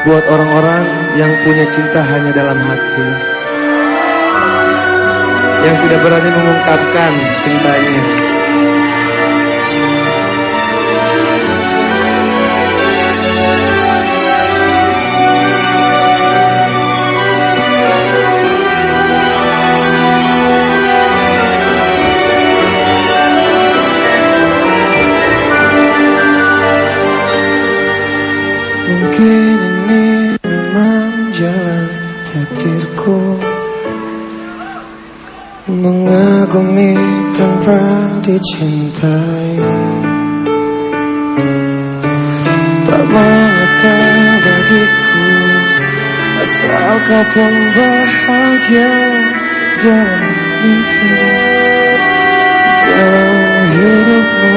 buat orang-orang yang punya cinta hanya dalam hati, yang tidak berani mengungkapkan cintanya. Mungkin ini memang jalan takdirku, mengagumi tanpa dicintai. Tak mengapa bagiku, asal kau pun bahagia dalam mimpi, dalam hidupmu.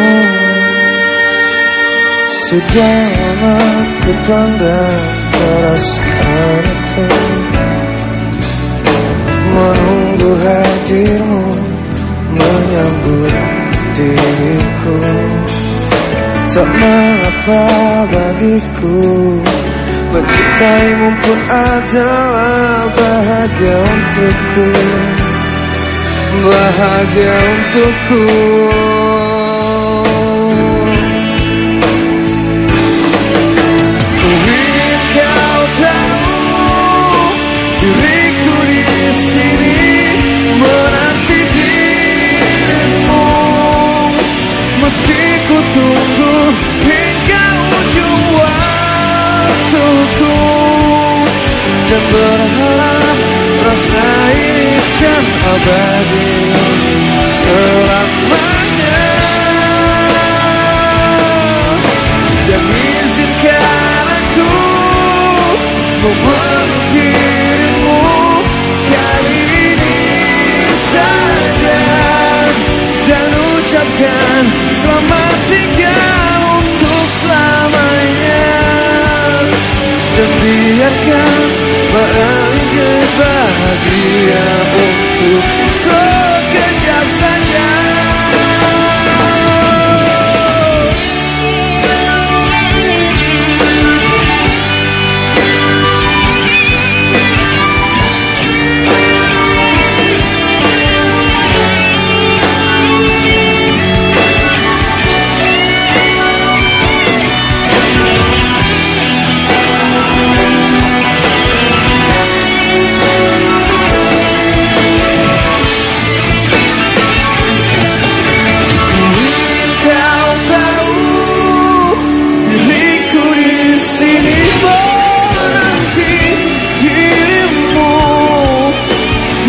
Sudah lama ku pandang perasaan itu, menunggu hadirmu menyambut diriku. Tak mengapa bagiku, mencintaimu pun adalah bahagia untukku, bahagia untukku. Diriku di sini menanti dirimu, meski ku tunggu hingga ujung waktuku, dan berharap rasa ini kan abadi selamanya. Dan izinkan aku memeluk dirimu kali ini saja, dan ucapkan selamat tinggal untuk selamanya, dan biarkan mengalir bahagia untuk sekejap saja.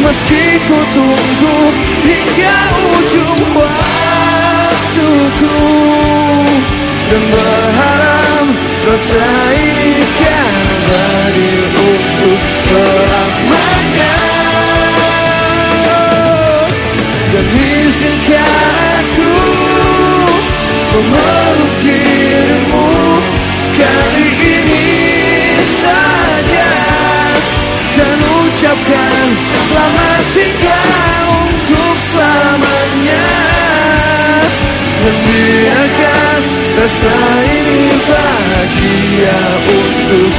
Meski ku tunggu hingga ujung waktuku, dan berharap rasa ini kan abadi untuk selamanya. Dan izinkan aku memeluk dirimu kali ini saja, dan ucapkan selamat tinggal untuk selamanya, dan biarkan rasa ini bahagia untuk